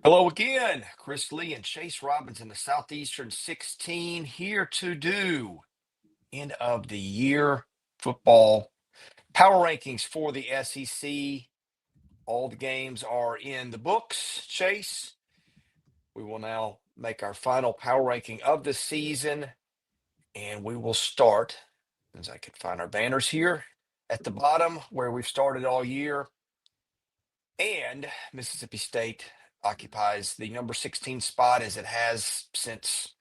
Hello again, Chris Lee and Chase Robbins in the Southeastern 16 here to do end of the year football power rankings for the SEC. All the games are in the books, Chase. We will now make our final power ranking of the season, and we will start, as I can find our banners here, at the bottom where we've started all year. And Mississippi State occupies the number 16 spot as it has since,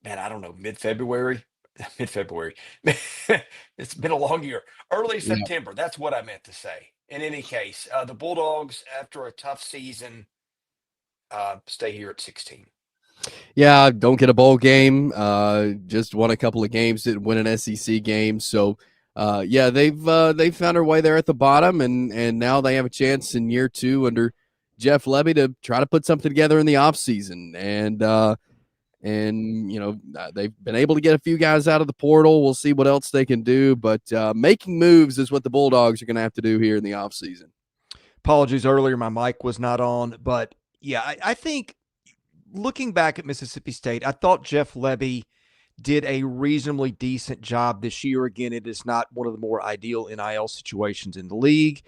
man, I don't know, mid-February. Mid-February. It's been a long year. Early Yeah. September. That's what I meant to say. In any case, the Bulldogs, after a tough season, stay here at 16. Yeah, don't get a bowl game. Just won a couple of games, didn't win an SEC game. So, yeah, they've found their way there at the bottom, and now they have a chance in year two under Jeff Levy to try to put something together in the offseason. And they've been able to get a few guys out of the portal. We'll see what else they can do, but making moves is what the Bulldogs are going to have to do here in the offseason. Apologies earlier, my mic was not on, but yeah, I think looking back at Mississippi State, I thought Jeff Levy did a reasonably decent job this year. Again, it is not one of the more ideal NIL situations in the league.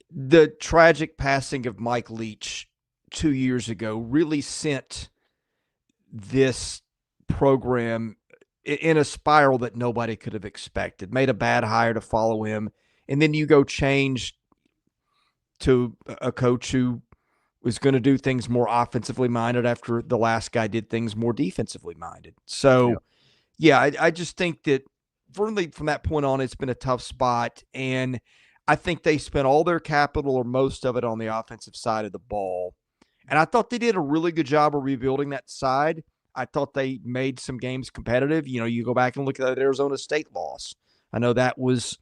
The tragic passing of Mike Leach 2 years ago really sent this program in a spiral that nobody could have expected. Made a bad hire to follow him, and then you go change to a coach who was going to do things more offensively minded after the last guy did things more defensively minded. So, yeah, I just think that really from that point on, it's been a tough spot. And I think they spent all their capital or most of it on the offensive side of the ball. And I thought they did a really good job of rebuilding that side. I thought they made some games competitive. You know, you go back and look at that Arizona State loss. I know that was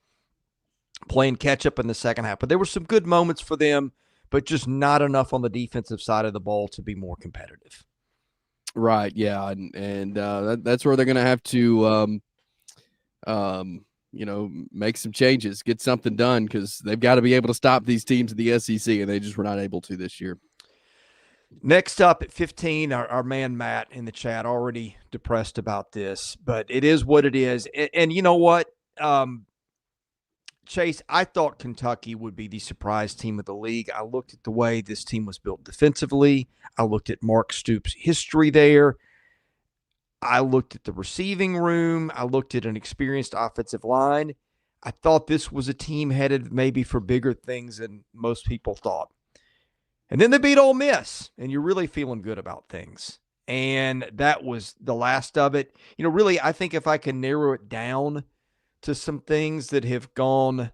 playing catch up in the second half, but there were some good moments for them, but just not enough on the defensive side of the ball to be more competitive. Right. Yeah. And that's where they're going to have to, make some changes, get something done, because they've got to be able to stop these teams in the SEC, and they just were not able to this year. Next up at 15, our man Matt in the chat already depressed about this, but it is what it is. And you know what? Chase, I thought Kentucky would be the surprise team of the league. I looked at the way this team was built defensively. I looked at Mark Stoops' history there. I looked at the receiving room. I looked at an experienced offensive line. I thought this was a team headed maybe for bigger things than most people thought. And then they beat Ole Miss, and you're really feeling good about things. And that was the last of it. You know, really, I think if I can narrow it down to some things that have gone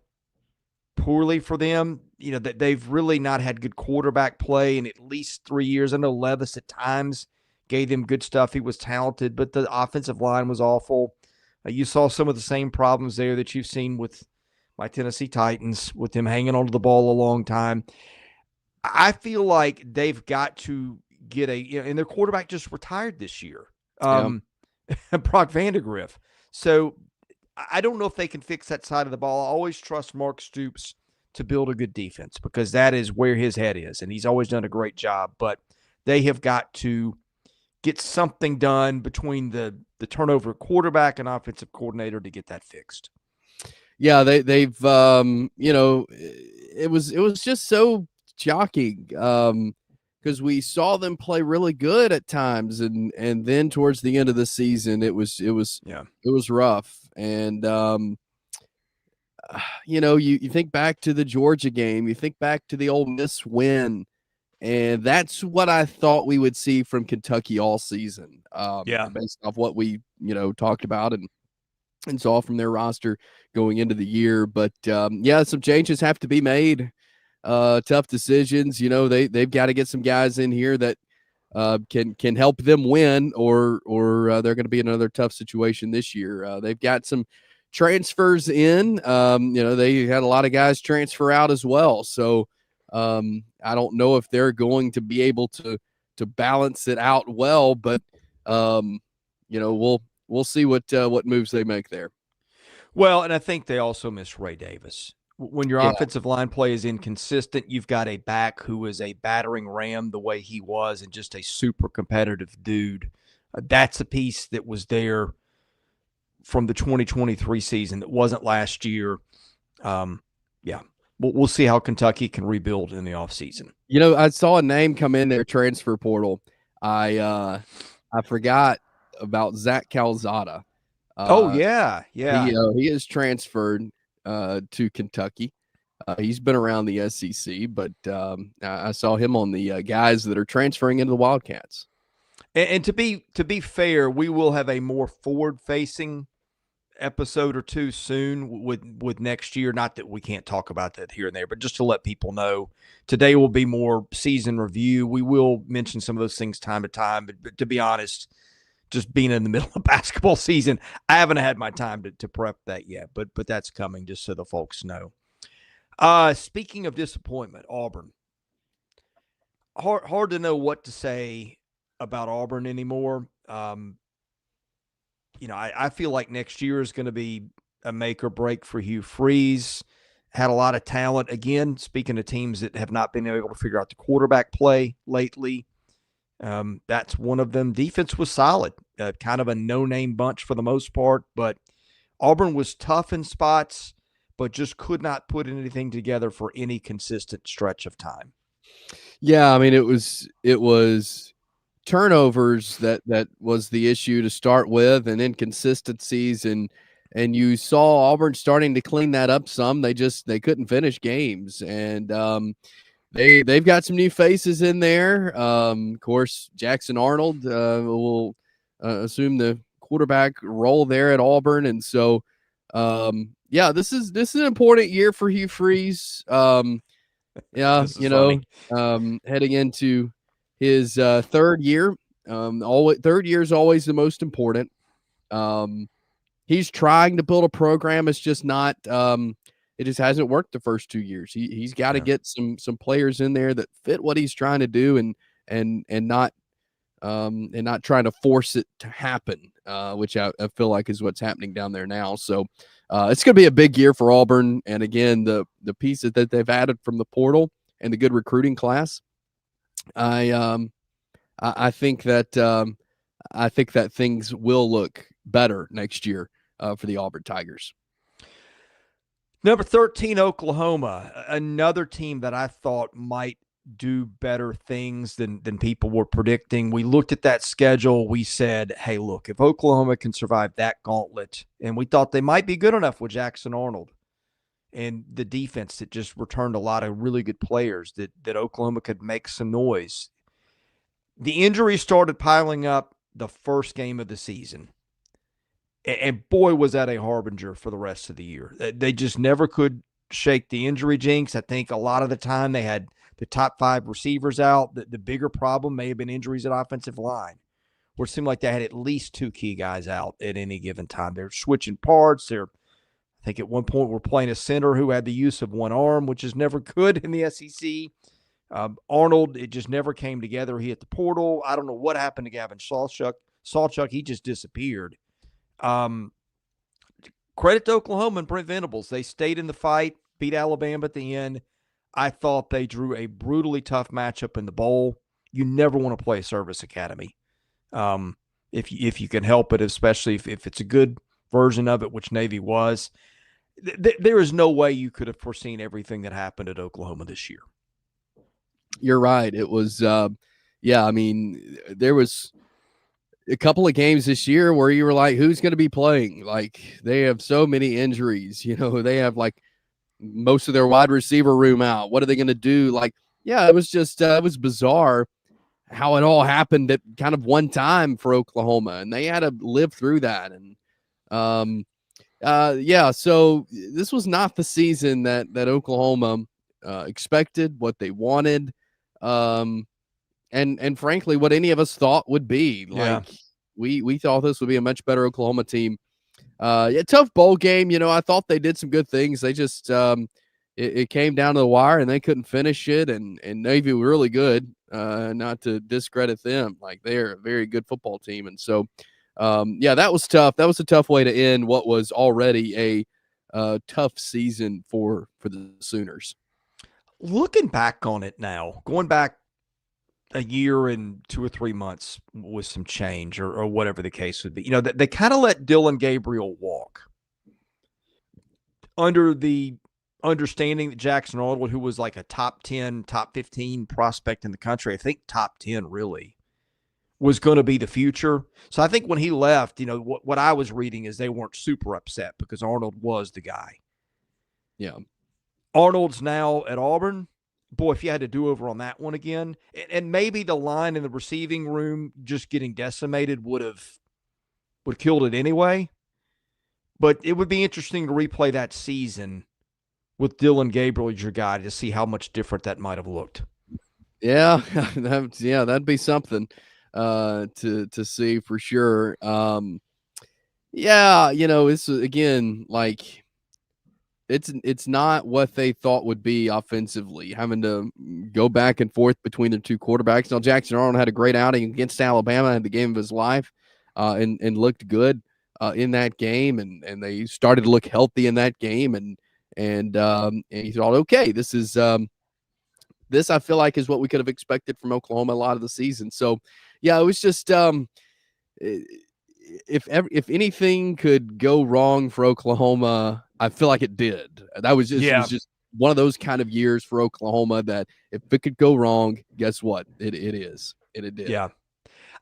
poorly for them, you know, that they've really not had good quarterback play in at least 3 years. I know Levis at times gave them good stuff. He was talented, but the offensive line was awful. You saw some of the same problems there that you've seen with my Tennessee Titans, with them hanging onto the ball a long time. I feel like they've got to get and their quarterback just retired this year, Brock Vandegrift. So I don't know if they can fix that side of the ball. I always trust Mark Stoops to build a good defense because that is where his head is, and he's always done a great job. But they have got to get something done between the turnover quarterback and offensive coordinator to get that fixed. Yeah, they've it was just so shocking because we saw them play really good at times, and then towards the end of the season it was rough. And you think back to the Georgia game, you think back to the Ole Miss win, and that's what I thought we would see from Kentucky all season. Based off what we talked about and saw from their roster going into the year. But some changes have to be made. Tough decisions. They've got to get some guys in here that can help them win, or they're going to be in another tough situation this year. They've got some transfers in. They had a lot of guys transfer out as well. So I don't know if they're going to be able to balance it out well, but we'll see what moves they make there. Well, and I think they also miss Ray Davis, When your offensive line play is inconsistent, you've got a back who is a battering ram the way he was and just a super competitive dude. That's a piece that was there from the 2023 season that wasn't last year. We'll see how Kentucky can rebuild in the offseason. I saw a name come in their transfer portal. I forgot about Zach Calzada. He is transferred to Kentucky. He's been around the SEC, but I saw him on the guys that are transferring into the Wildcats. And to be fair, we will have a more forward-facing episode or two soon with next year. Not that we can't talk about that here and there, but just to let people know, today will be more season review. We will mention some of those things time to time, but to be honest, just being in the middle of basketball season, I haven't had my time to prep that yet, but that's coming, just so the folks know. Speaking of disappointment, Auburn. Hard to know what to say about Auburn anymore. I feel like next year is going to be a make or break for Hugh Freeze. Had a lot of talent. Again, speaking of teams that have not been able to figure out the quarterback play lately, that's one of them. Defense was solid, kind of a no-name bunch for the most part, but Auburn was tough in spots, but just could not put anything together for any consistent stretch of time. Yeah, I mean, it was turnovers that was the issue to start with, and inconsistencies, and you saw Auburn starting to clean that up some. They couldn't finish games, and they've got some new faces in there. Of course, Jackson Arnold will assume the quarterback role there at Auburn, and so this is an important year for Hugh Freeze. Heading into his third year. Third year is always the most important. He's trying to build a program. It's just not. It just hasn't worked the first 2 years. He's got to get some players in there that fit what he's trying to do, and not trying to force it to happen, which I feel like is what's happening down there now. So it's going to be a big year for Auburn. And again, the pieces that they've added from the portal and the good recruiting class, I think that things will look better next year for the Auburn Tigers. Number 13, Oklahoma, another team that I thought might do better things than people were predicting. We looked at that schedule. We said, hey, look, if Oklahoma can survive that gauntlet, and we thought they might be good enough with Jackson Arnold and the defense that just returned a lot of really good players, that Oklahoma could make some noise. The injuries started piling up the first game of the season. And boy, was that a harbinger for the rest of the year. They just never could shake the injury jinx. I think a lot of the time they had the top 5 receivers out. The bigger problem may have been injuries at offensive line, where it seemed like they had at least 2 key guys out at any given time. They're switching parts. I think at one point we're playing a center who had the use of one arm, which is never good in the SEC. Arnold, it just never came together. He hit the portal. I don't know what happened to Gavin Sawchuk, he just disappeared. Credit to Oklahoma and Brent Venables. They stayed in the fight, beat Alabama at the end. I thought they drew a brutally tough matchup in the bowl. You never want to play a service academy if you can help it, especially if it's a good version of it, which Navy was. There is no way you could have foreseen everything that happened at Oklahoma this year. You're right. It was, there was a couple of games this year where you were like, who's going to be playing? Like, they have so many injuries. They have like most of their wide receiver room out. What are they going to do? Like, it was just, it was bizarre how it all happened at kind of one time for Oklahoma, and they had to live through that. And, so this was not the season that Oklahoma expected, what they wanted. And frankly, what any of us thought would be. Like, we thought this would be a much better Oklahoma team. Tough bowl game. I thought they did some good things. They just it came down to the wire, and they couldn't finish it. And Navy were really good. Not to discredit them, like, they're a very good football team. And so, that was tough. That was a tough way to end what was already tough season for the Sooners. Looking back on it now, going back a year and 2 or 3 months with some change or whatever the case would be, they kind of let Dylan Gabriel walk under the understanding that Jackson Arnold, who was like a top 10, top 15 prospect in the country, I think top 10 really, was going to be the future. So I think when he left, what I was reading is they weren't super upset because Arnold was the guy. Yeah. Arnold's now at Auburn. Boy, if you had to do over on that one again, and maybe the line in the receiving room just getting decimated would killed it anyway. But it would be interesting to replay that season with Dylan Gabriel as your guy to see how much different that might have looked. Yeah, that'd be something to see for sure. It's again like it's not what they thought would be offensively, having to go back and forth between the two quarterbacks. Now Jackson Arnold had a great outing against Alabama, had the game of his life, and looked good in that game, and they started to look healthy in that game, and he thought, okay, this is this I feel like is what we could have expected from Oklahoma a lot of the season. So yeah, it was just if anything could go wrong for Oklahoma, I feel like it did. That was just, It was just one of those kind of years for Oklahoma that if it could go wrong, guess what? It is. And it did. Yeah.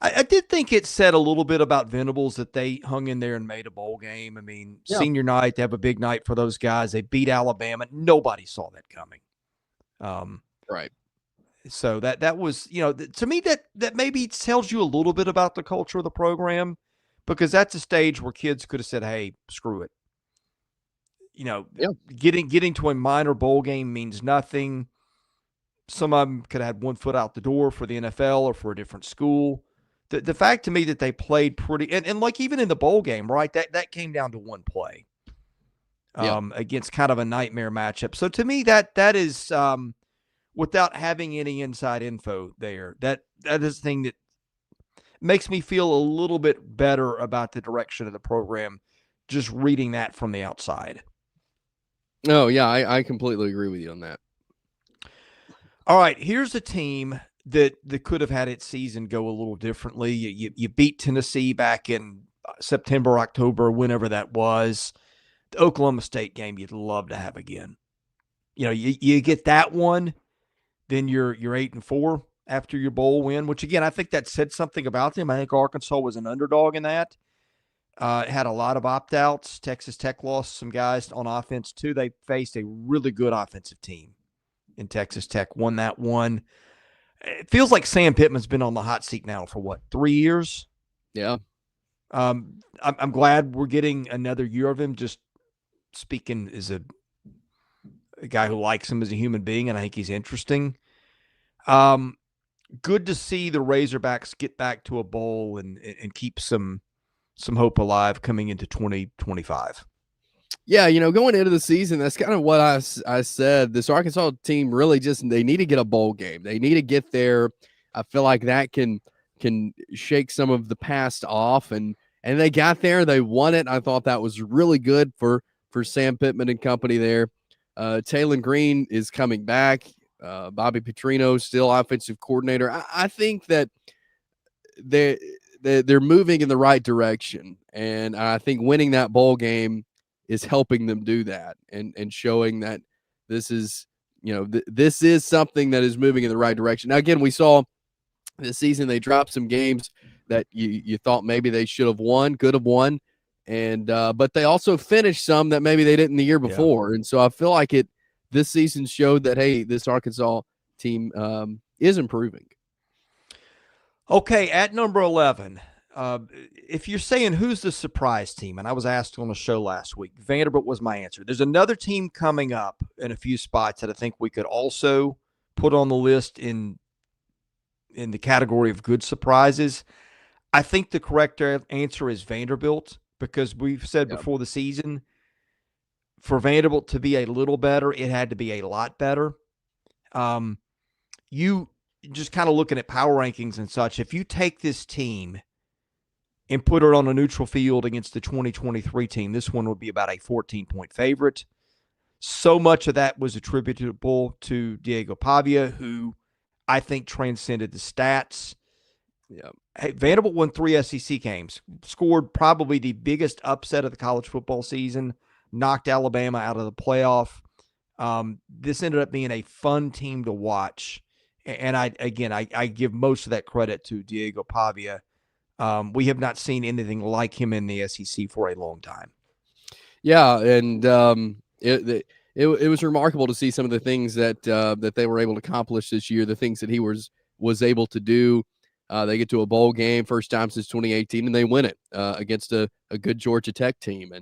I did think it said a little bit about Venables that they hung in there and made a bowl game. I mean, senior night, they have a big night for those guys. They beat Alabama. Nobody saw that coming. Right. So that was, to me, that maybe tells you a little bit about the culture of the program, because that's a stage where kids could have said, hey, screw it. Getting to a minor bowl game means nothing. Some of them could have had one foot out the door for the NFL or for a different school. The fact to me that they played pretty, and like even in the bowl game, right, that came down to one play against kind of a nightmare matchup. So to me, that is, without having any inside info there, that is the thing that makes me feel a little bit better about the direction of the program, just reading that from the outside. Oh, yeah, I completely agree with you on that. All right, here's a team that could have had its season go a little differently. You beat Tennessee back in September, October, whenever that was. The Oklahoma State game you'd love to have again. You get that one, then you're 8-4 after your bowl win, which again, I think that said something about them. I think Arkansas was an underdog in that. It had a lot of opt-outs. Texas Tech lost some guys on offense too. They faced a really good offensive team in Texas Tech, won that one. It feels like Sam Pittman's been on the hot seat now for 3 years? Yeah. I'm glad we're getting another year of him, just speaking as a guy who likes him as a human being, and I think he's interesting. Good to see the Razorbacks get back to a bowl and keep some hope alive coming into 2025. Yeah, going into the season, that's kind of what I said. This Arkansas team really they need to get a bowl game. They need to get there. I feel like that can shake some of the past off, and they got there. They won it. I thought that was really good for Sam Pittman and company there. Taylor Green is coming back. Bobby Petrino still offensive coordinator. I think that they're moving in the right direction, and I think winning that bowl game is helping them do that and showing that this is this is something that is moving in the right direction. Now again, we saw this season they dropped some games that you thought maybe they should have won, could have won, and but they also finished some that maybe they didn't the year before. And so I feel like this season showed that, hey, this Arkansas team is improving. Okay, at number 11, if you're saying who's the surprise team, and I was asked on the show last week, Vanderbilt was my answer. There's another team coming up in a few spots that I think we could also put on the list in the category of good surprises. I think the correct answer is Vanderbilt, because we've said before the season, for Vanderbilt to be a little better, it had to be a lot better. You just kind of looking at power rankings and such, if you take this team and put it on a neutral field against the 2023 team, this one would be about a 14-point favorite. So much of that was attributable to Diego Pavia, who I think transcended the stats. Yeah. Hey, Vanderbilt won 3 SEC games, scored probably the biggest upset of the college football season, knocked Alabama out of the playoff. This ended up being a fun team to watch. And I give most of that credit to Diego Pavia. We have not seen anything like him in the SEC for a long time. Yeah, and it was remarkable to see some of the things that that they were able to accomplish this year, the things that he was able to do. They get to a bowl game, first time since 2018, and they win it against a good Georgia Tech team.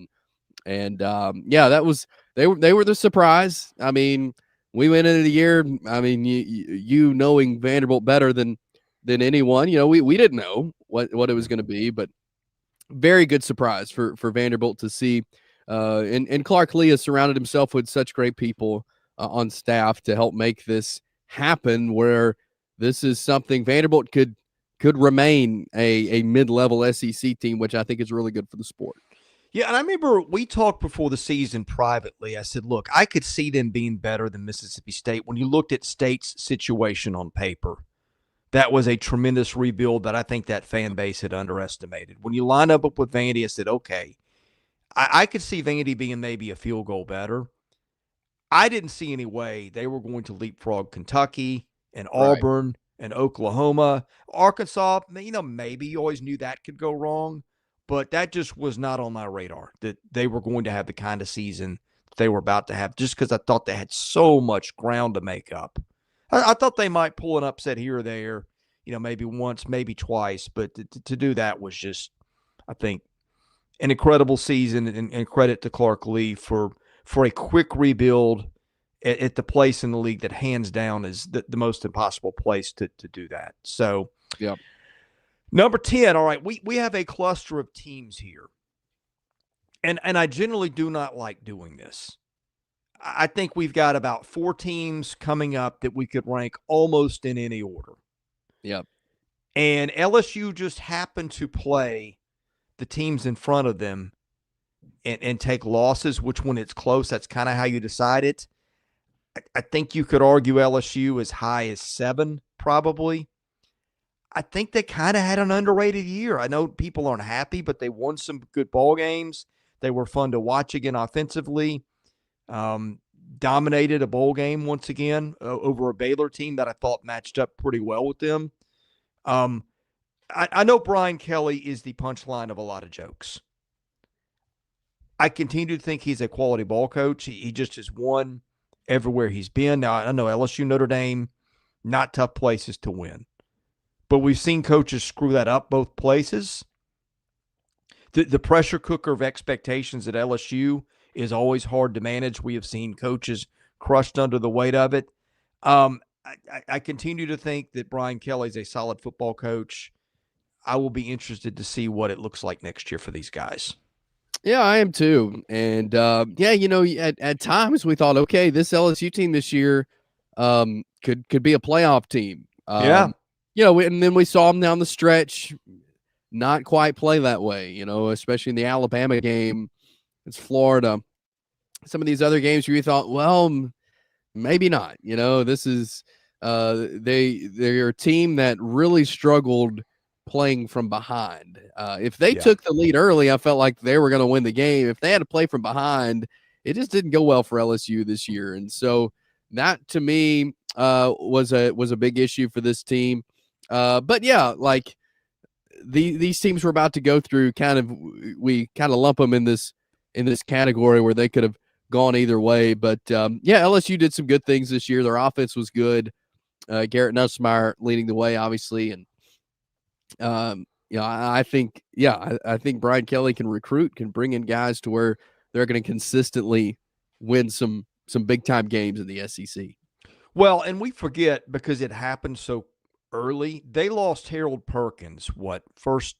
And yeah, that was they were the surprise. I mean, we went into the year. I mean, you knowing Vanderbilt better than anyone, we didn't know what it was going to be, but very good surprise for Vanderbilt to see. And Clark Lee has surrounded himself with such great people on staff to help make this happen, where this is something Vanderbilt could remain a mid-level SEC team, which I think is really good for the sport. Yeah, and I remember we talked before the season privately. I said, look, I could see them being better than Mississippi State. When you looked at State's situation on paper, that was a tremendous rebuild that I think that fan base had underestimated. When you line up with Vandy, I said, okay, I could see Vandy being maybe a field goal better. I didn't see any way they were going to leapfrog Kentucky and Auburn and Oklahoma. Arkansas, maybe you always knew that could go wrong, but that just was not on my radar, that they were going to have the kind of season they were about to have, just because I thought they had so much ground to make up. I thought they might pull an upset here or there, maybe once, maybe twice, but to do that was just, I think, an incredible season, and credit to Clark Lee for a quick rebuild at the place in the league that hands down is the most impossible place to do that. So, yeah. Number 10, all right, we have a cluster of teams here. And I generally do not like doing this. I think we've got about 4 teams coming up that we could rank almost in any order. Yep. And LSU just happened to play the teams in front of them and take losses, which when it's close, that's kind of how you decide it. I think you could argue LSU as high as 7, probably. I think they kind of had an underrated year. I know people aren't happy, but they won some good ball games. They were fun to watch again offensively. Dominated a bowl game once again over a Baylor team that I thought matched up pretty well with them. I know Brian Kelly is the punchline of a lot of jokes. I continue to think he's a quality ball coach. He just has won everywhere he's been. Now, I know LSU, Notre Dame, not tough places to win. But we've seen coaches screw that up both places. The pressure cooker of expectations at LSU is always hard to manage. We have seen coaches crushed under the weight of it. I continue to think that Brian Kelly is a solid football coach. I will be interested to see what it looks like next year for these guys. Yeah, I am too. And yeah, at times we thought, okay, this LSU team this year could be a playoff team. Yeah. And then we saw them down the stretch not quite play that way, especially in the Alabama game. It's Florida. Some of these other games where you thought, well, maybe not. This is they're a team that really struggled playing from behind. If they took the lead early, I felt like they were going to win the game. If they had to play from behind, it just didn't go well for LSU this year. And so that to me was a big issue for this team. But yeah, like these teams we're about to go through, we kind of lump them in this category where they could have gone either way. But yeah, LSU did some good things this year. Their offense was good. Garrett Nussmeier leading the way, obviously, and I think Brian Kelly can recruit, can bring in guys to where they're going to consistently win some big time games in the SEC. Well, and we forget because it happened so early. They lost Harold Perkins, first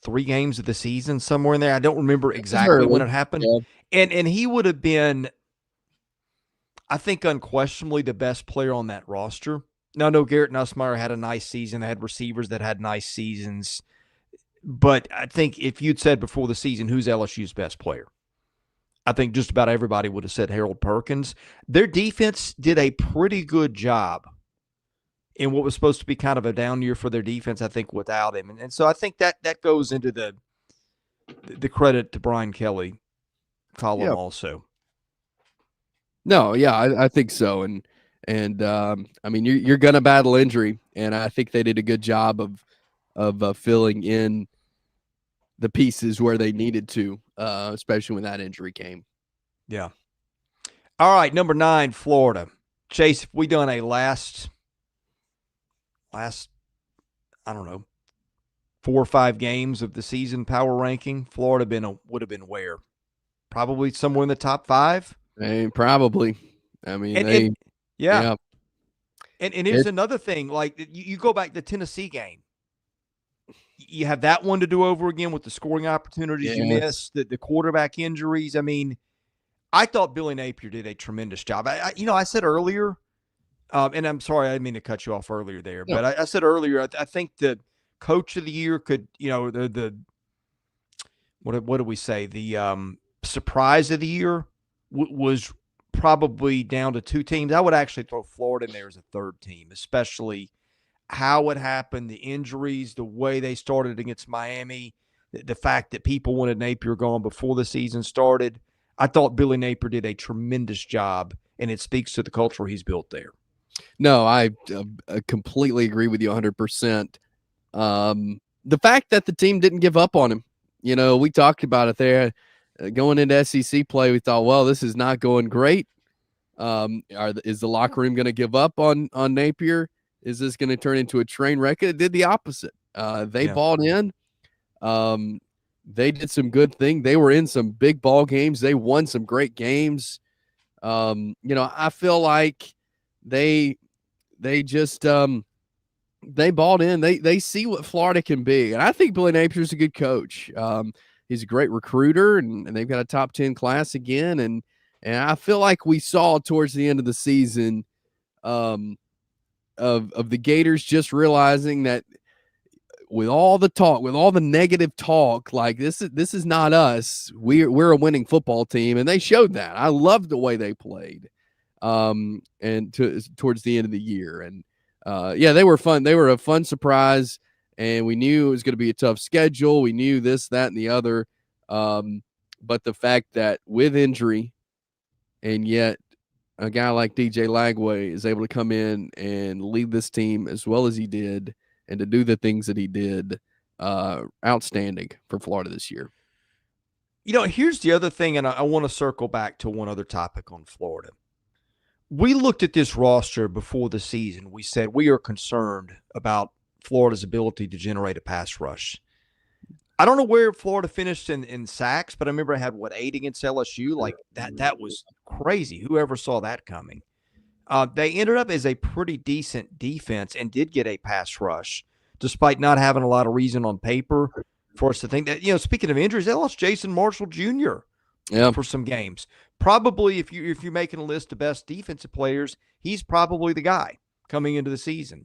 3 games of the season, somewhere in there. I don't remember exactly when it happened. Yeah. And he would have been, I think, unquestionably the best player on that roster. Now, no, Garrett Nussmeier had a nice season. They had receivers that had nice seasons. But I think if you'd said before the season, who's LSU's best player? I think just about everybody would have said Harold Perkins. Their defense did a pretty good job in what was supposed to be kind of a down year for their defense, I think, without him. And so I think that goes into the credit to Brian Kelly column also. No, yeah, I think so. And I mean, you're going to battle injury, and I think they did a good job of filling in the pieces where they needed to, especially when that injury came. Yeah. All right, number 9, Florida. Chase, if we done a last, I don't know, 4 or 5 games of the season power ranking, Florida would have been where? Probably somewhere in the top 5? Probably. I mean, yeah. And here's another thing. Like, you go back to the Tennessee game. You have that one to do over again with the scoring opportunities you missed, the quarterback injuries. I mean, I thought Billy Napier did a tremendous job. I said earlier, and I'm sorry, I didn't mean to cut you off earlier there, but I said earlier, I think the coach of the year could, what do we say? The surprise of the year was probably down to 2 teams. I would actually throw Florida in there as a 3rd team, especially how it happened, the injuries, the way they started against Miami, the fact that people wanted Napier gone before the season started. I thought Billy Napier did a tremendous job, and it speaks to the culture he's built there. No, I completely agree with you 100%. The fact that the team didn't give up on him, we talked about it there. Going into SEC play, we thought, well, this is not going great. Is the locker room going to give up on Napier? Is this going to turn into a train wreck? It did the opposite. They balled in. They did some good things. They were in some big ball games. They won some great games. I feel like they just they balled in. They see what Florida can be, and I think Billy Napier's a good coach. He's a great recruiter, and they've got a top 10 class again. And I feel like we saw towards the end of the season of the Gators just realizing that with all the talk, with all the negative talk, like this is not us. We're a winning football team, and they showed that. I loved the way they played. And towards the end of the year, and they were fun. They were a fun surprise, and we knew it was going to be a tough schedule. We knew this, that, and the other. But the fact that with injury, and yet a guy like DJ Lagway is able to come in and lead this team as well as he did, and to do the things that he did, outstanding for Florida this year. Here's the other thing, and I want to circle back to one other topic on Florida. We looked at this roster before the season. We said we are concerned about Florida's ability to generate a pass rush. I don't know where Florida finished in sacks, but I remember I had, 8 against LSU? Like, that was crazy. Whoever saw that coming? They ended up as a pretty decent defense and did get a pass rush, despite not having a lot of reason on paper for us to think that, speaking of injuries, they lost Jason Marshall Jr. For some games. Probably if you're making a list of best defensive players, he's probably the guy coming into the season.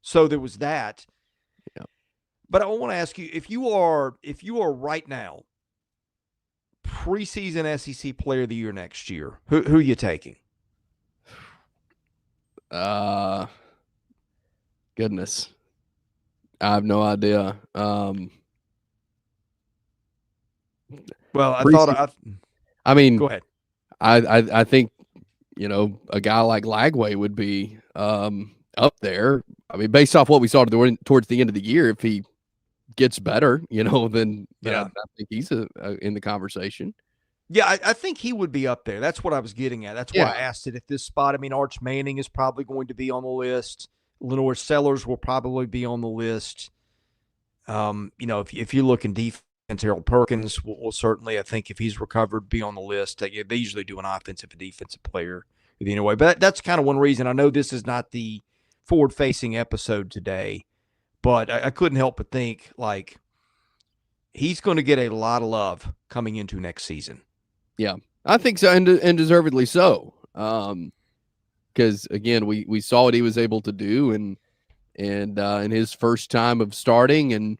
So there was that. Yeah. But I want to ask you, if you are right now preseason SEC player of the year next year, who are you taking? Goodness. I have no idea. Well, I mean, go ahead. I think, a guy like Lagway would be up there. I mean, based off what we saw towards the end of the year, if he gets better, then I think he's in the conversation. Yeah, I think he would be up there. That's what I was getting at. That's why I asked it at this spot. I mean, Arch Manning is probably going to be on the list. Lenore Sellers will probably be on the list. If you look in defense, Harold Perkins will certainly, I think, if he's recovered, be on the list. They usually do an offensive and defensive player anyway. But that's kind of one reason. I know this is not the forward-facing episode today, but I couldn't help but think, like, he's going to get a lot of love coming into next season. Yeah, I think so, and deservedly so. Because again, we saw what he was able to do, and in his first time of starting, and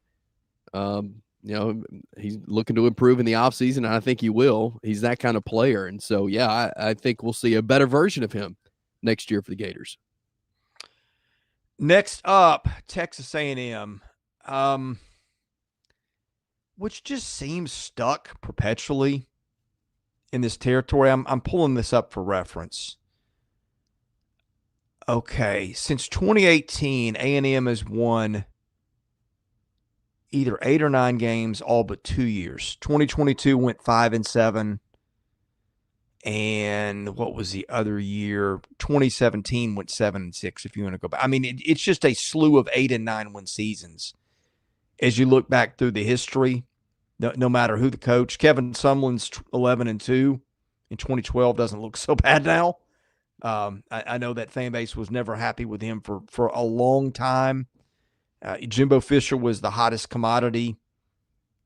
He's looking to improve in the offseason, and I think he will. He's that kind of player. And so, yeah, I think we'll see a better version of him next year for the Gators. Next up, Texas A&M, which just seems stuck perpetually in this territory. I'm pulling this up for reference. Okay, since 2018, A&M has won either 8 or 9 games all but 2 years. 2022 went 5-7. And what was the other year? 2017 went 7-6, if you want to go back. I mean, it's just a slew of 8 and 9 win seasons. As you look back through the history, no matter who the coach, Kevin Sumlin's 11-2 in 2012 doesn't look so bad now. I know that fan base was never happy with him for a long time. Jimbo Fisher was the hottest commodity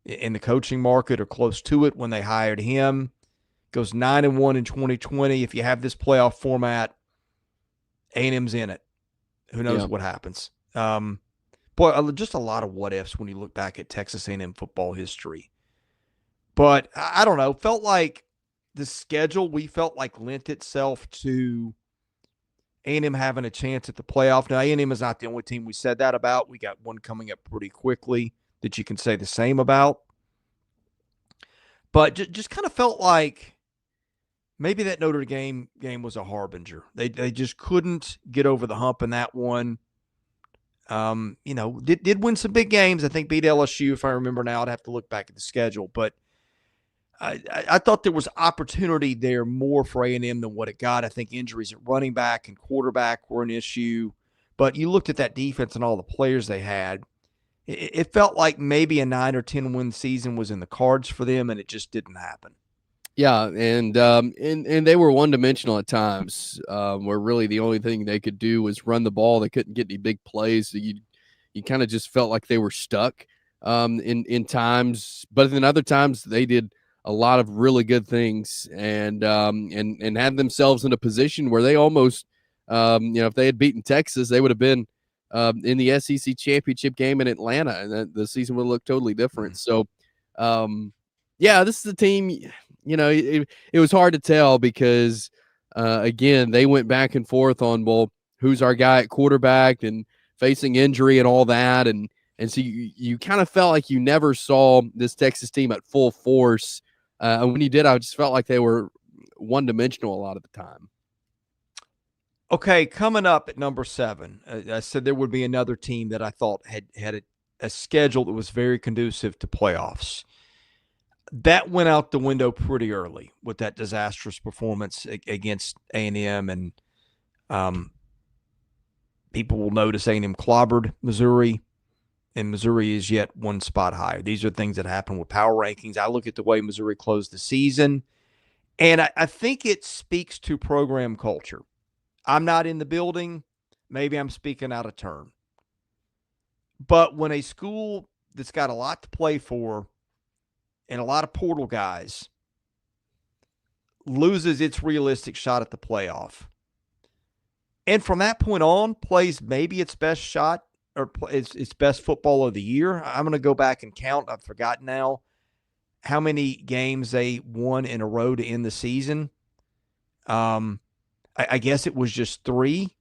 in the coaching market or close to it when they hired him. Goes 9-1 in 2020. If you have this playoff format, A&M's in it. Who knows what happens? Boy, just a lot of what ifs when you look back at Texas A&M football history. But I don't know. Felt like the schedule lent itself to A&M having a chance at the playoff. Now, A&M is not the only team we said that about. We got one coming up pretty quickly that you can say the same about. But just kind of felt like maybe that Notre Dame game was a harbinger. They just couldn't get over the hump in that one. Did win some big games. I think beat LSU, if I remember now. I'd have to look back at the schedule. But I thought there was opportunity there more for A&M than what it got. I think injuries at running back and quarterback were an issue. But you looked at that defense and all the players they had. It felt like maybe a 9 or 10 win season was in the cards for them, and it just didn't happen. Yeah, and they were one-dimensional at times, where really the only thing they could do was run the ball. They couldn't get any big plays. So you kind of just felt like they were stuck in times. But then other times they did a lot of really good things and had themselves in a position where they almost, if they had beaten Texas, they would have been in the SEC championship game in Atlanta, and the season would look totally different. So, this is a team. It was hard to tell because, again, they went back and forth on, well, who's our guy at quarterback and facing injury and all that. And so you kind of felt like you never saw this Texas team at full force. And when you did, I just felt like they were one-dimensional a lot of the time. Okay, coming up at number 7, I said there would be another team that I thought had a schedule that was very conducive to playoffs. That went out the window pretty early with that disastrous performance against A&M, and people will notice A&M clobbered Missouri, and Missouri is yet one spot higher. These are things that happen with power rankings. I look at the way Missouri closed the season, and I think it speaks to program culture. I'm not in the building. Maybe I'm speaking out of turn. But when a school that's got a lot to play for and a lot of portal guys loses its realistic shot at the playoff, and from that point on plays maybe its best shot or its best football of the year. I'm going to go back and count. I've forgotten now how many games they won in a row to end the season. I guess it was just 3,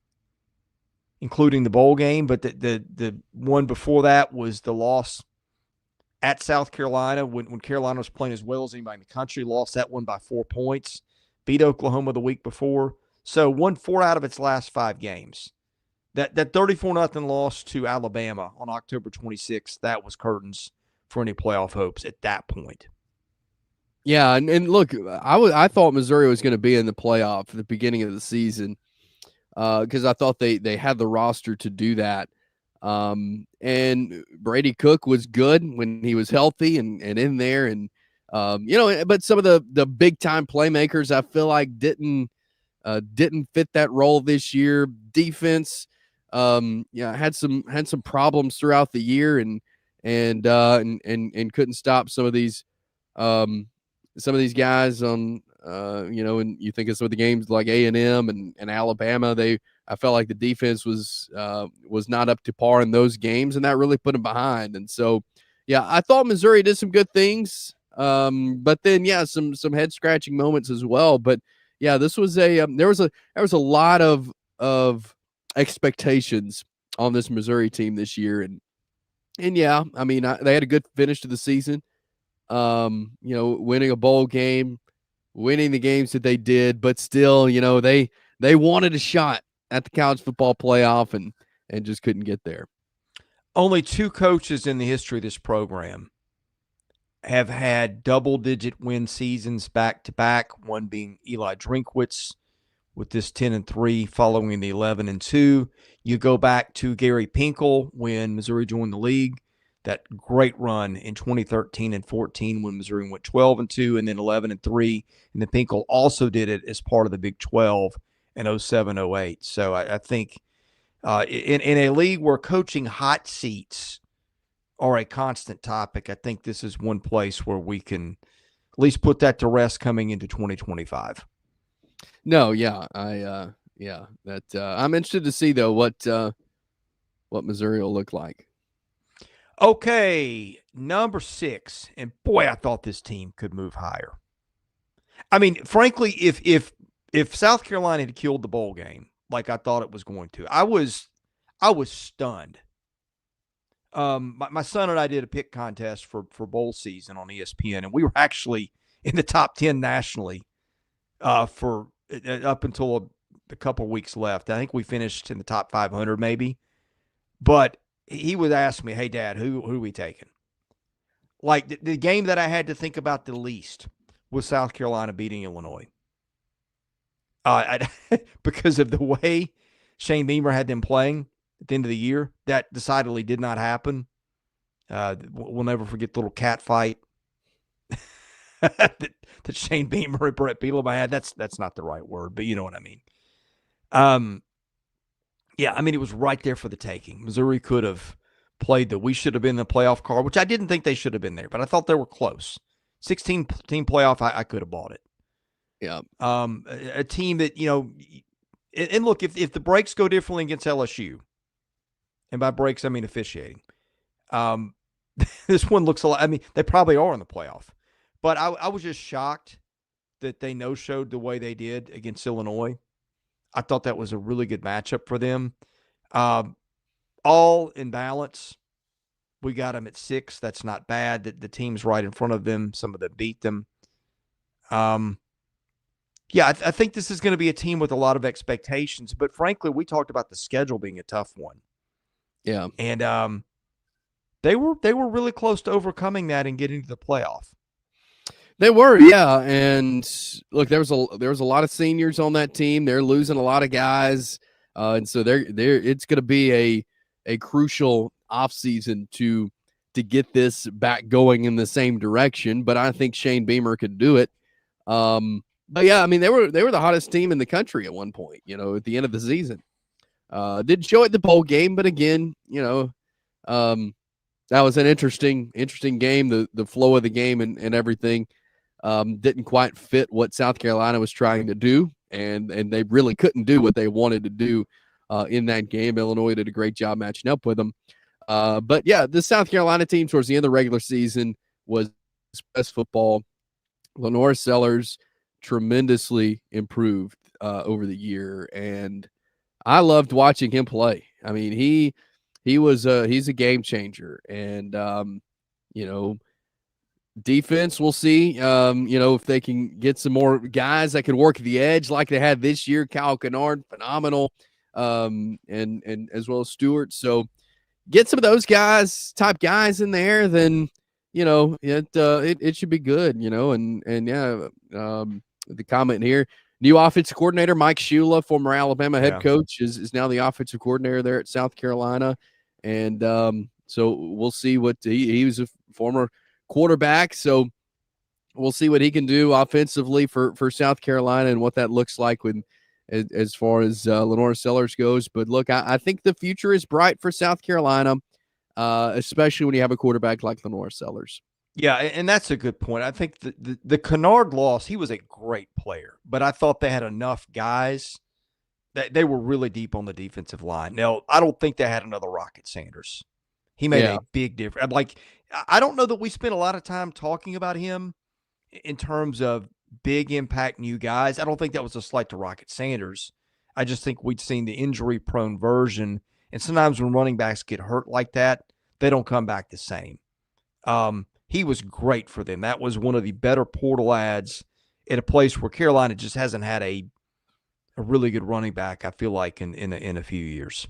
including the bowl game, but the one before that was the loss at South Carolina when Carolina was playing as well as anybody in the country. Lost that one by 4 points. Beat Oklahoma the week before. So won 4 out of its last 5 games. That 34-0 loss to Alabama on October 26th, that was curtains for any playoff hopes at that point. Yeah, and look, I thought Missouri was going to be in the playoff at the beginning of the season because I thought they had the roster to do that. And Brady Cook was good when he was healthy and in there, and but some of the big time playmakers I feel like didn't fit that role this year. Defense, had some problems throughout the year and couldn't stop some of these guys on, and you think of some of the games like A&M and Alabama, I felt like the defense was not up to par in those games, and that really put them behind. And so, Yeah, I thought Missouri did some good things, but then some head scratching moments as well. But yeah, this was there was a lot of expectations on this Missouri team this year, and yeah, I mean they had a good finish to the season. Winning a bowl game, winning the games that they did, but still, they wanted a shot at the college football playoff and just couldn't get there. Only 2 coaches in the history of this program have had double-digit win seasons back-to-back, one being Eli Drinkwitz with this 10-3 following the 11-2. You go back to Gary Pinkel when Missouri joined the league, that great run in 2013 and 14 when Missouri went 12-2 and then 11-3. And then Pinkel also did it as part of the Big 12 in 07-08. So I think in a league where coaching hot seats are a constant topic, I think this is one place where we can at least put that to rest coming into 2025. No, yeah, I'm interested to see though what Missouri will look like. Okay, number 6, and boy, I thought this team could move higher. I mean, frankly, if South Carolina had killed the bowl game like I thought it was going to, I was stunned. My son and I did a pick contest for bowl season on ESPN, and we were actually in the top 10 nationally for up until a couple weeks left. I think we finished in the top 500 maybe. But he would ask me, "Hey, Dad, who are we taking?" Like the game that I had to think about the least was South Carolina beating Illinois. Because of the way Shane Beamer had them playing at the end of the year, that decidedly did not happen. We'll never forget the little cat fight that Shane Beamer and Brett Bielema had. That's not the right word, but you know what I mean. Yeah, I mean, it was right there for the taking. Missouri could have played we should have been in the playoff card, which I didn't think they should have been there, but I thought they were close. 16-team playoff, I could have bought it. Yeah. A team that, and look, if the breaks go differently against LSU, and by breaks, I mean officiating, this one looks a lot, I mean, they probably are in the playoff. But I was just shocked that they no-showed the way they did against Illinois. I thought that was a really good matchup for them. All in balance. We got them at 6. That's not bad. The team's right in front of them. Some of them beat them. Yeah, I think this is going to be a team with a lot of expectations. But frankly, we talked about the schedule being a tough one. Yeah. And they were really close to overcoming that and getting to the playoff. They were, yeah. And look, there was a lot of seniors on that team. They're losing a lot of guys, and so it's going to be a crucial offseason to get this back going in the same direction. But I think Shane Beamer could do it. But yeah, I mean they were the hottest team in the country at one point. At the end of the season, didn't show it the bowl game, but again, that was an interesting game. The flow of the game and everything. Didn't quite fit what South Carolina was trying to do, and they really couldn't do what they wanted to do in that game. Illinois did a great job matching up with them. But yeah, the South Carolina team towards the end of the regular season was best football. Lenore Sellers tremendously improved over the year, and I loved watching him play. I mean, he's a game changer, and defense, we'll see. If they can get some more guys that can work the edge like they had this year. Kyle Kennard, phenomenal, and as well as Stewart. So get some of those type guys in there, then it should be good. The comment here: new offensive coordinator Mike Shula, former Alabama head coach, is now the offensive coordinator there at South Carolina, and so we'll see what he was a former quarterback, so we'll see what he can do offensively for South Carolina and what that looks like as far as Lenore Sellers goes. But look, I think the future is bright for South Carolina, especially when you have a quarterback like Lenore Sellers. Yeah, and that's a good point. I think the Kennard loss, he was a great player, but I thought they had enough guys that they were really deep on the defensive line. Now, I don't think they had another Rocket Sanders. He made a big difference. I don't know that we spent a lot of time talking about him in terms of big impact new guys. I don't think that was a slight to Rocket Sanders. I just think we'd seen the injury-prone version, and sometimes when running backs get hurt like that, they don't come back the same. He was great for them. That was one of the better portal ads at a place where Carolina just hasn't had a really good running back, I feel like, in a few years.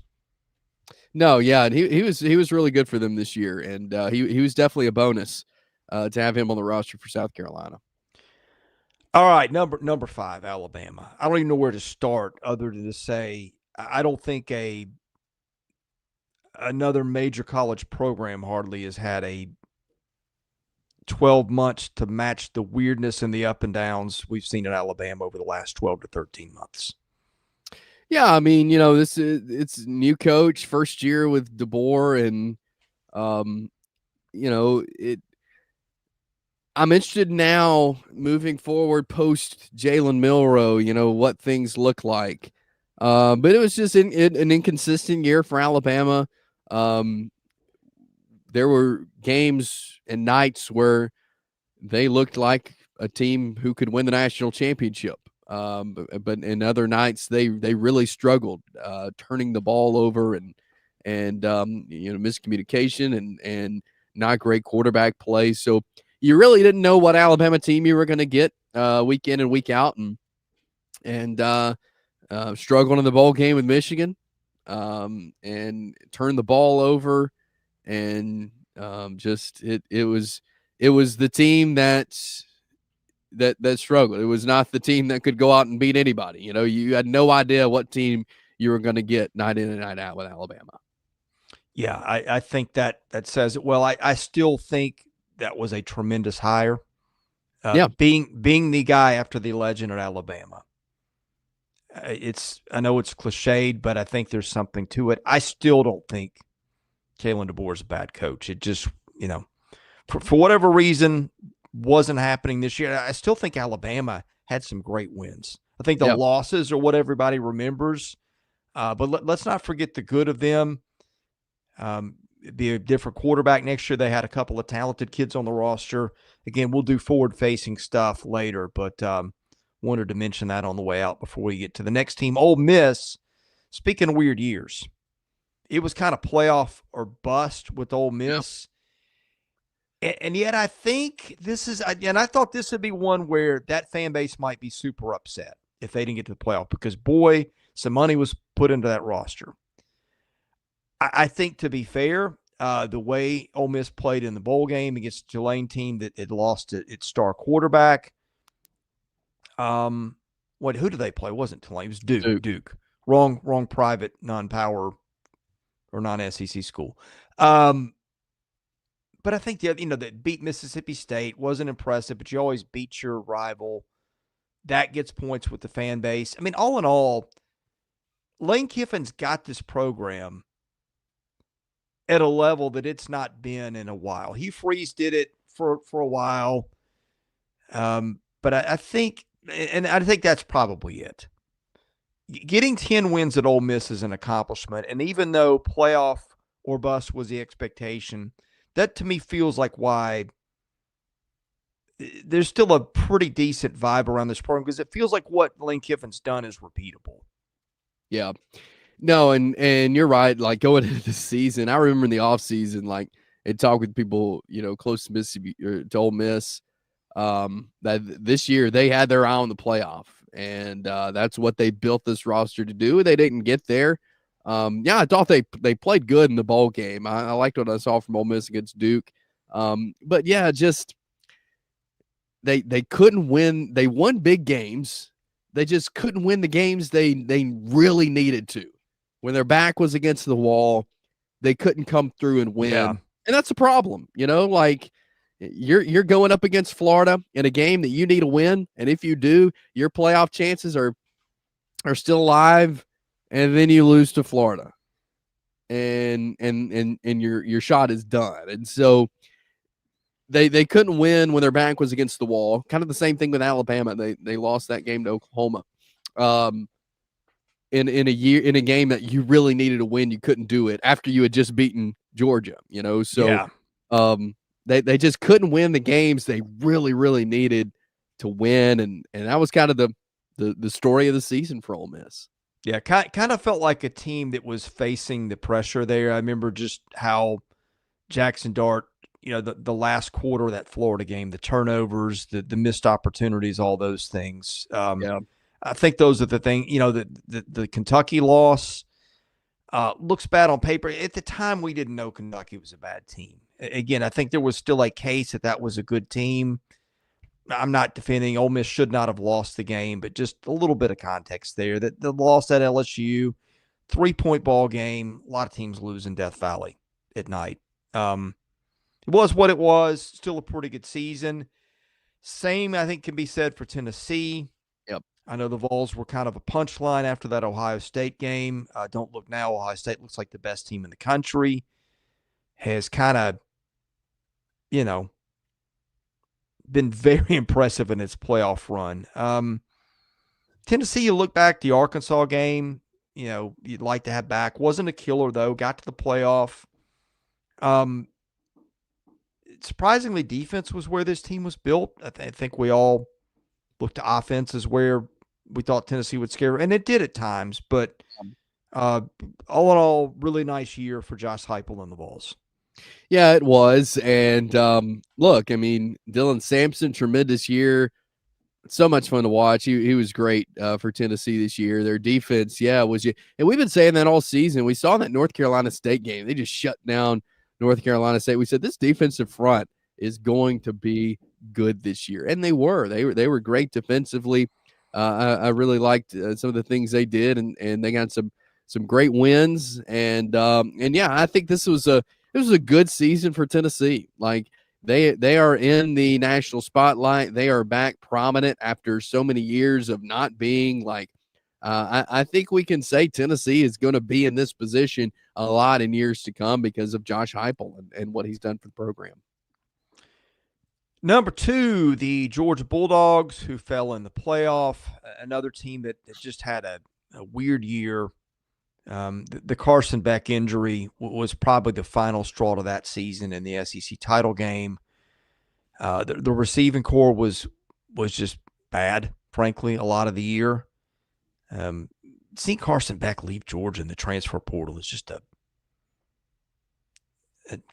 No, yeah, and he was really good for them this year, and he was definitely a bonus to have him on the roster for South Carolina. All right, number 5, Alabama. I don't even know where to start other than to say I don't think another major college program hardly has had a 12 months to match the weirdness and the up and downs we've seen in Alabama over the last 12 to 13 months. Yeah, I mean, it's new coach, first year with DeBoer, and I'm interested now moving forward post Jalen Milroe, what things look like. But it was just an inconsistent year for Alabama. There were games and nights where they looked like a team who could win the national championship. But in other nights, they really struggled turning the ball over and miscommunication and not great quarterback play. So you really didn't know what Alabama team you were going to get week in and week out, and struggled in the bowl game with Michigan, and turned the ball over, and it was the team that struggled. It was not the team that could go out and beat anybody. You had no idea what team you were going to get night in and night out with Alabama. Yeah, I think that says it well. I still think that was a tremendous hire. Being the guy after the legend at Alabama. I know it's cliched, but I think there's something to it. I still don't think Kalen DeBoer is a bad coach. It just, for whatever reason, wasn't happening this year. I still think Alabama had some great wins. I think the losses are what everybody remembers, but let's not forget the good of them. Be a different quarterback next year. They had a couple of talented kids on the roster. Again, we'll do forward-facing stuff later, but wanted to mention that on the way out before we get to the next team. Ole Miss, speaking of weird years, it was kind of playoff or bust with Ole Miss. And yet I think this is – and I thought this would be one where that fan base might be super upset if they didn't get to the playoff because, boy, some money was put into that roster. I think, to be fair, the way Ole Miss played in the bowl game against the Tulane team that had lost its star quarterback. Who did they play? It wasn't Tulane. It was Duke. Wrong private, non-power or non-SEC school. But I think that beat Mississippi State wasn't impressive, but you always beat your rival. That gets points with the fan base. I mean, all in all, Lane Kiffin's got this program at a level that it's not been in a while. Hugh Freeze did it for a while. But I think that's probably it. Getting 10 wins at Ole Miss is an accomplishment. And even though playoff or bust was the expectation, that to me feels like why there's still a pretty decent vibe around this program because it feels like what Lane Kiffin's done is repeatable. Yeah. No, and you're right. Like going into the season, I remember in the off season, like and talk with people, close to Mississippi or to Ole Miss, that this year they had their eye on the playoff, and that's what they built this roster to do. They didn't get there. I thought they played good in the bowl game. I liked what I saw from Ole Miss against Duke. But yeah, just they couldn't win. They won big games. They just couldn't win the games they really needed to. When their back was against the wall, they couldn't come through and win. Yeah. And that's a problem, like you're going up against Florida in a game that you need to win. And if you do, your playoff chances are still alive. And then you lose to Florida and your shot is done. And so they couldn't win when their back was against the wall. Kind of the same thing with Alabama. They lost that game to Oklahoma. In a game that you really needed to win, you couldn't do it after you had just beaten Georgia, So they just couldn't win the games they really, really needed to win, and that was kind of the story of the season for Ole Miss. Yeah, kind of felt like a team that was facing the pressure there. I remember just how Jackson Dart, the last quarter of that Florida game, the turnovers, the missed opportunities, all those things. Yeah. I think those are the things, the Kentucky loss looks bad on paper. At the time, we didn't know Kentucky was a bad team. Again, I think there was still a case that was a good team. I'm not defending Ole Miss should not have lost the game, but just a little bit of context there. That the loss at LSU, 3-point ball game. A lot of teams lose in Death Valley at night. It was what it was. Still a pretty good season. Same, I think, can be said for Tennessee. Yep. I know the Vols were kind of a punchline after that Ohio State game. Don't look now. Ohio State looks like the best team in the country. Has kind of, been very impressive in its playoff run. Tennessee, you look back, the Arkansas game, you'd like to have back. Wasn't a killer, though. Got to the playoff. Surprisingly, defense was where this team was built. I think we all looked to offense as where we thought Tennessee would scare, and it did at times. But all in all, really nice year for Josh Heupel and the Vols. Yeah, it was. And look, I mean, Dylan Sampson, tremendous year. So much fun to watch. He was great for Tennessee this year. Their defense, was you. And we've been saying that all season. We saw that North Carolina State game. They just shut down North Carolina State. We said this defensive front is going to be good this year, and they were. They were great defensively. I really liked some of the things they did, and they got some great wins. And I think this was a good season for Tennessee. Like they are in the national spotlight. They are back prominent after so many years of not being. Like I think we can say Tennessee is going to be in this position a lot in years to come because of Josh Heupel and what he's done for the program. Number 2, the Georgia Bulldogs, who fell in the playoff. Another team that just had a weird year. The Carson Beck injury was probably the final straw to that season in the SEC title game. The receiving core was just bad, frankly, a lot of the year. Seeing Carson Beck leave Georgia in the transfer portal is just a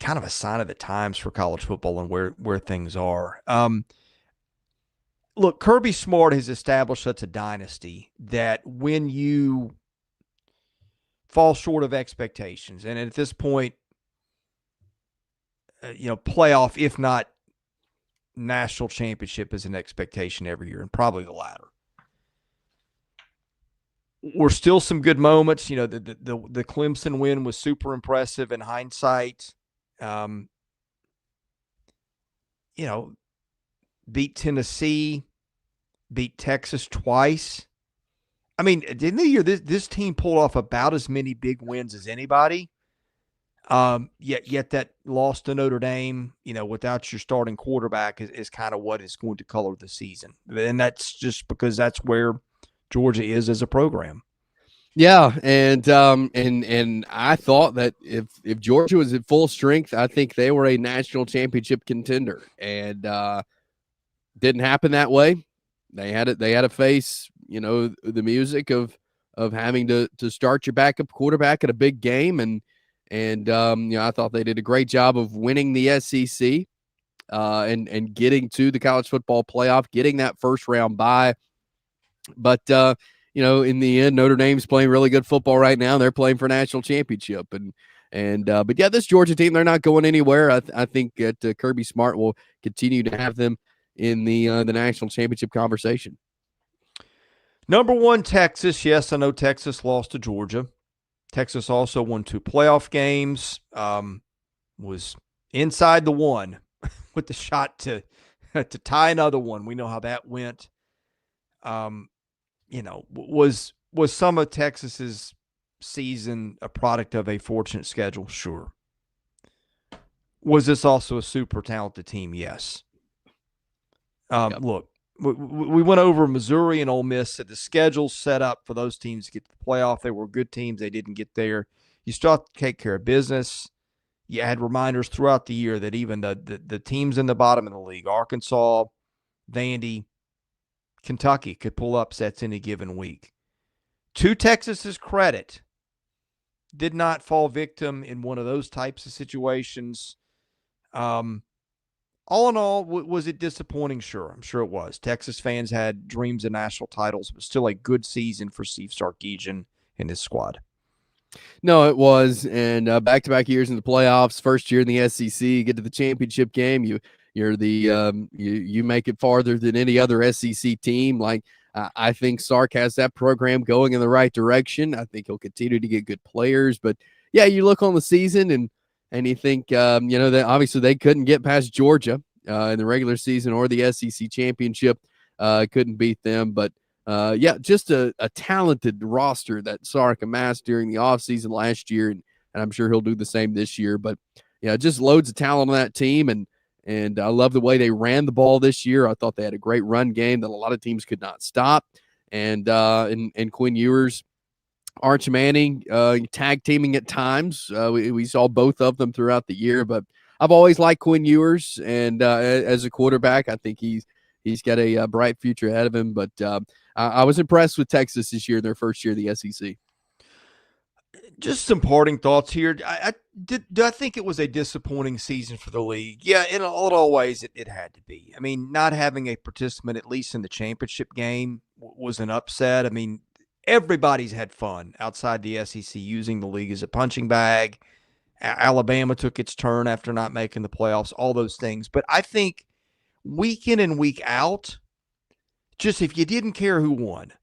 kind of a sign of the times for college football and where things are. Look, Kirby Smart has established such a dynasty that when you fall short of expectations, and at this point, playoff, if not national championship, is an expectation every year, and probably the latter. Were still some good moments. The Clemson win was super impressive in hindsight. Beat Tennessee, beat Texas twice. I mean, at the end of the year, this team pulled off about as many big wins as anybody. Yet that loss to Notre Dame, without your starting quarterback is kind of what is going to color the season. And that's just because that's where Georgia is as a program. Yeah, and I thought that if Georgia was at full strength, I think they were a national championship contender, and didn't happen that way. They had to face the music of having to start your backup quarterback at a big game, and I thought they did a great job of winning the SEC, and getting to the college football playoff, getting that first round bye, but. In the end, Notre Dame's playing really good football right now. They're playing for national championship, but this Georgia team, they're not going anywhere. I think that Kirby Smart will continue to have them in the national championship conversation. Number 1, Texas. Yes, I know Texas lost to Georgia. Texas also won 2 playoff games. Was inside the one with the shot to tie another one. We know how that went. Was some of Texas's season a product of a fortunate schedule? Sure. Was this also a super talented team? Yes. Yep. Look, we went over Missouri and Ole Miss. Said the schedule's set up for those teams to get to the playoff. They were good teams. They didn't get there. You still have to take care of business. you had reminders throughout the year that even the teams in the bottom of the league, Arkansas, Vandy, Kentucky, could pull upsets any given week. To Texas's credit, did not fall victim in one of those types of situations. All in all, was it disappointing? Sure. I'm sure it was. Texas fans had dreams of national titles, but still a good season for Steve Sarkisian and his squad. No, it was. And back-to-back years in the playoffs, first year in the SEC, you get to the championship game, you're the you make it farther than any other SEC team. Like, I think Sark has that program going in the right direction. I think he'll continue to get good players. But yeah, you look on the season and you think that obviously they couldn't get past Georgia in the regular season or the SEC championship. Couldn't beat them. But just a talented roster that Sark amassed during the offseason last year, and I'm sure he'll do the same this year. But yeah, just loads of talent on that team, and I love the way they ran the ball this year. I thought they had a great run game that a lot of teams could not stop. And Quinn Ewers, Arch Manning, tag teaming at times. We saw both of them throughout the year, but I've always liked Quinn Ewers, and as a quarterback, I think he's got a bright future ahead of him. But I was impressed with Texas this year, their first year of the SEC. Just some parting thoughts here. Do I think it was a disappointing season for the league? Yeah, in all ways, it had to be. I mean, not having a participant, at least in the championship game, was an upset. I mean, everybody's had fun outside the SEC using the league as a punching bag. Alabama took its turn after not making the playoffs, all those things. But I think week in and week out, just if you didn't care who won,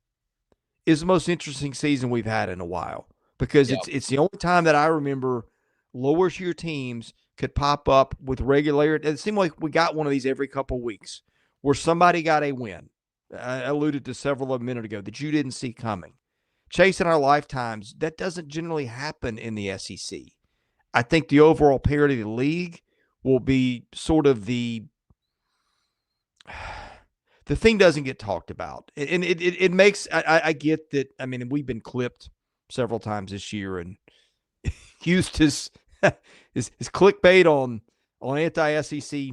is the most interesting season we've had in a while. Because it's the only time that I remember lower tier teams could pop up with regularity. It seemed like we got one of these every couple of weeks where somebody got a win. I alluded to several a minute ago that you didn't see coming. Chase, in our lifetimes, that doesn't generally happen in the SEC. I think the overall parity of the league will be sort of the thing doesn't get talked about. And it makes, I get that. I mean, we've been clipped several times this year and used his clickbait on anti-SEC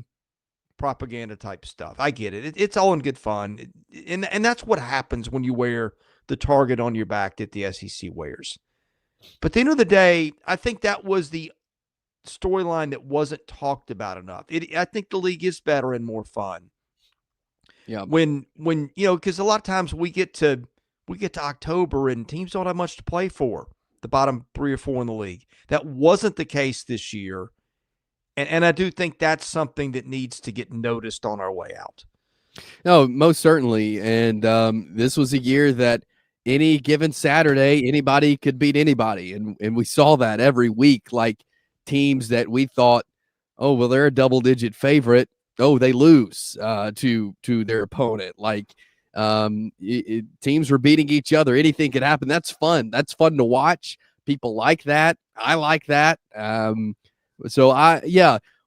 propaganda type stuff. I get it. It's all in good fun. And that's what happens when you wear the target on your back that the SEC wears. But at the end of the day, I think that was the storyline that wasn't talked about enough. I think the league is better and more fun. Yeah. When because a lot of times we get to October and teams don't have much to play for, the bottom 3 or 4 in the league. That wasn't the case this year. And I do think that's something that needs to get noticed on our way out. No, most certainly. And this was a year that any given Saturday, anybody could beat anybody. And we saw that every week, like teams that we thought, oh, well, they're a double-digit favorite. Oh, they lose to their opponent. Like teams were beating each other. Anything could happen. That's fun. That's fun to watch. People like that. I like that.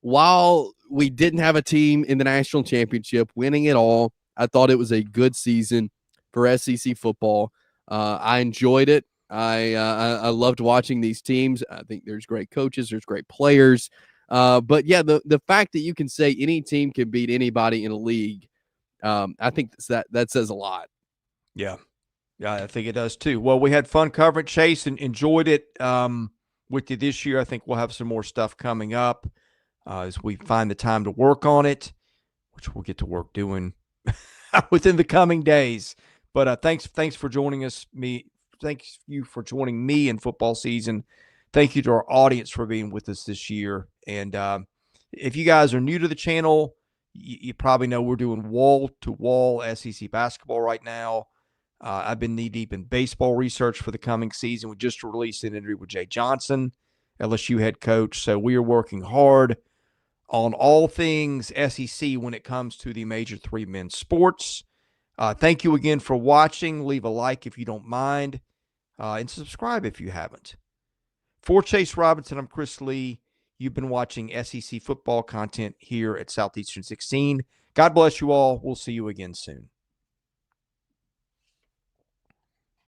While we didn't have a team in the national championship winning it all, I thought it was a good season for SEC football. I enjoyed it. I loved watching these teams. I think there's great coaches. There's great players. But yeah, the fact that you can say any team can beat anybody in a league, I think that says a lot. Yeah. Yeah, I think it does too. Well, we had fun covering Chase and enjoyed it with you this year. I think we'll have some more stuff coming up as we find the time to work on it, which we'll get to work doing within the coming days. But thanks for joining us. Thanks you for joining me in football season. Thank you to our audience for being with us this year. And if you guys are new to the channel, you probably know we're doing wall-to-wall SEC basketball right now. I've been knee-deep in baseball research for the coming season. We just released an interview with Jay Johnson, LSU head coach. So we are working hard on all things SEC when it comes to the major 3 men's sports. Thank you again for watching. Leave a like if you don't mind, and subscribe if you haven't. For Chase Robinson, I'm Chris Lee. You've been watching SEC football content here at Southeastern 16. God bless you all. We'll see you again soon.